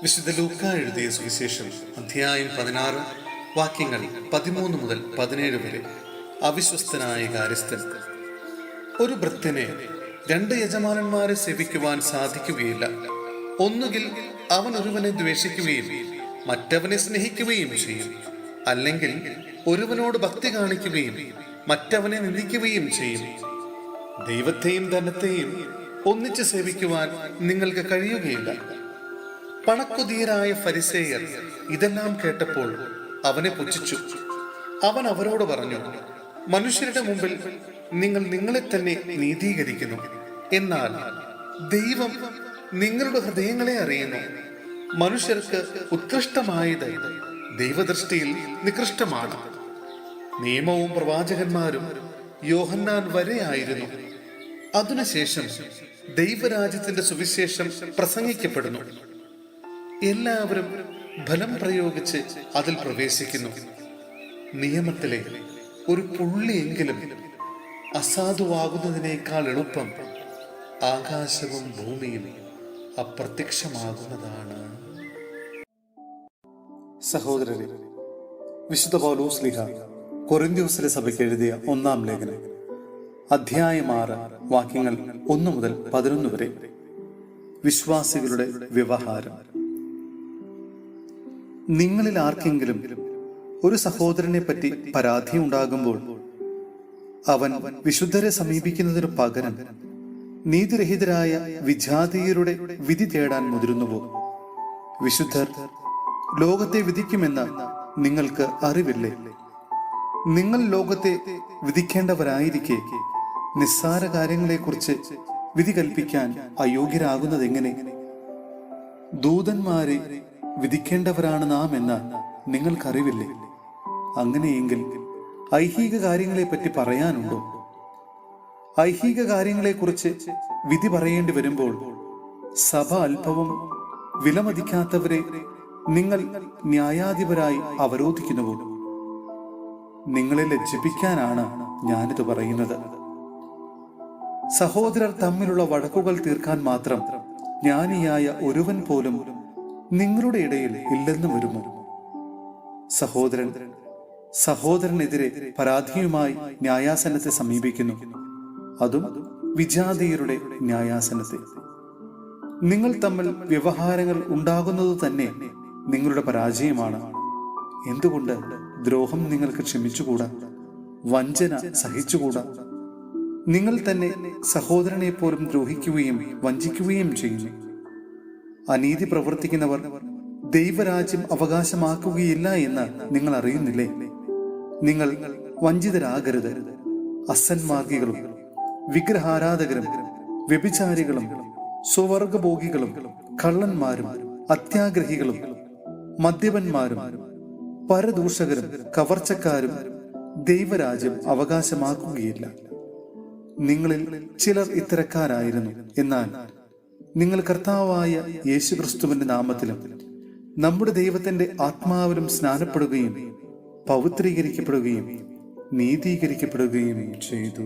വിശുദ്ധ ലൂക്ക എഴുതിയ സുവിശേഷം അധ്യായം 16 വാക്യങ്ങൾ 13 മുതൽ 17 വരെ. അവിശ്വസ്തനായ കാര്യസ്ഥൻ. ഒരു ഭൃത്യനെ 2 യജമാനന്മാരെ സേവിക്കുവാൻ സാധിക്കുകയില്ല. ഒന്നുകിൽ അവൻ ഒരുവനെ ദ്വേഷിക്കുകയും മറ്റവനെ സ്നേഹിക്കുകയും ചെയ്യും, അല്ലെങ്കിൽ ഒരുവനോട് ഭക്തി കാണിക്കുകയും മറ്റവനെ നിന്ദിക്കുകയും ചെയ്യും. ദൈവത്തെയും ധനത്തെയും ഒന്നിച്ച് സേവിക്കുവാൻ നിങ്ങൾക്ക് കഴിയുകയില്ല. പണക്കൊതിയരായ ഫരിസേയർ ഇതെല്ലാം കേട്ടപ്പോൾ അവനെ പുച്ഛിച്ചു. അവൻ അവരോട് പറഞ്ഞു, മനുഷ്യരുടെ മുമ്പിൽ നിങ്ങൾ നിങ്ങളെ തന്നെ നീതീകരിക്കുന്നു, എന്നാൽ ദൈവം നിങ്ങളുടെ ഹൃദയങ്ങളെ അറിയുന്നു. മനുഷ്യർക്ക് ഉത്കൃഷ്ടമായത് ദൈവദൃഷ്ടിയിൽ നികൃഷ്ടമാണ്. നിയമവും പ്രവാചകന്മാരും യോഹന്നാൻ വരെയായിരുന്നു. അതിനുശേഷം ദൈവരാജ്യത്തിന്റെ സുവിശേഷം പ്രസംഗിക്കപ്പെടുന്നു. എല്ലാവരും ഫലം പ്രയോഗിച്ച് അതിൽ പ്രവേശിക്കുന്നു. നിയമത്തിലെ ഒരു പുള്ളിയെങ്കിലും അസാധുവാകുന്നതിനേക്കാൾ എളുപ്പം ആകാശവും ഭൂമിയും അപ്രത്യക്ഷമാകുന്നതാണ്. സഹോദരരെ, വിശുദ്ധ പൗലോസ് ശ്ലീഹ കൊരിന്ത്യസിലെ സഭയ്ക്ക് എഴുതിയ 1-ാം ലേഖനം അധ്യായം 6 വാക്യങ്ങൾ 1 മുതൽ 11 വരെ. വിശ്വാസികളുടെ വ്യവഹാരം. നിങ്ങളിൽ ആർക്കെങ്കിലും ഒരു സഹോദരനെ പറ്റി പരാതി ഉണ്ടാകുമ്പോൾ അവൻ വിശുദ്ധരെ സമീപിക്കുന്നതിനു പകരം നീതിരഹിതരായ വിജാതീയരുടെ വിധി തേടാൻ മുതിരുന്നുവോ? വിശുദ്ധർ ലോകത്തെ വിധിക്കുമെന്ന് നിങ്ങൾക്ക് അറിവില്ലേ? നിങ്ങൾ ലോകത്തെ വിധിക്കേണ്ടവരായിരിക്കെ നിസ്സാര കാര്യങ്ങളെക്കുറിച്ച് വിധി കൽപ്പിക്കാൻ അയോഗ്യരാകുന്നതെങ്ങനെ? ദൂതന്മാരെ വിധിക്കേണ്ടവരാണ് നാം എന്ന് നിങ്ങൾക്കറിവില്ലേ? അങ്ങനെയെങ്കിൽ ഐഹിക കാര്യങ്ങളെ പറ്റി പറയാനുണ്ടോ? ഐഹിക കാര്യങ്ങളെക്കുറിച്ച് വിധി പറയേണ്ടി വരുമ്പോൾ സഭ അല്പവും വിലമതിക്കാത്തവരെ നിങ്ങൾ ന്യായാധിപരായി അവരോധിക്കുന്നുവോ? നിങ്ങളെ ലജ്ജിപ്പിക്കാനാണ് ഞാനിത് പറയുന്നത്. സഹോദരർ തമ്മിലുള്ള വഴക്കുകൾ തീർക്കാൻ മാത്രം ജ്ഞാനിയായ ഒരുവൻ പോലും നിങ്ങളുടെ ഇടയിൽ ഇല്ലെന്ന് വരുമോ? സഹോദരനെതിരെ പരാതിയുമായി ന്യായാസനത്തെ സമീപിക്കുന്നു, അതും വിജാതീയരുടെ ന്യായാസനത്തെ. നിങ്ങൾ തമ്മിൽ വ്യവഹാരങ്ങൾ ഉണ്ടാകുന്നത് തന്നെ നിങ്ങളുടെ പരാജയമാണ്. എന്തുകൊണ്ട് ദ്രോഹം നിങ്ങൾക്ക് ക്ഷമിച്ചുകൂടാ? വഞ്ചന സഹിച്ചുകൂടാ? നിങ്ങൾ തന്നെ സഹോദരനെ പോലും ദ്രോഹിക്കുകയും വഞ്ചിക്കുകയും ചെയ്യുന്നു. അനീതി പ്രവർത്തിക്കുന്നവർ ദൈവരാജ്യം അവകാശമാക്കുകയില്ല എന്ന് നിങ്ങൾ അറിയുന്നില്ലേ? നിങ്ങൾ വഞ്ചിതരാകരുത്. അസന്മാർഗികളും വിഗ്രഹാരാധകരും വ്യഭിചാരികളും സ്വവർഗഭോഗികളും കള്ളന്മാരും അത്യാഗ്രഹികളും മദ്യപന്മാരും പരദൂഷകരും കവർച്ചക്കാരും ദൈവരാജ്യം അവകാശമാക്കുകയില്ല. നിങ്ങളിൽ ചിലർ ഇത്തരക്കാരായിരുന്നു. എന്നാൽ നിങ്ങൾ കർത്താവായ യേശുക്രിസ്തുവിന്റെ നാമത്തിലും നമ്മുടെ ദൈവത്തിന്റെ ആത്മാവിലും സ്നാനപ്പെടുകയും പവിത്രീകരിക്കപ്പെടുകയും നീതീകരിക്കപ്പെടുകയും ചെയ്തു.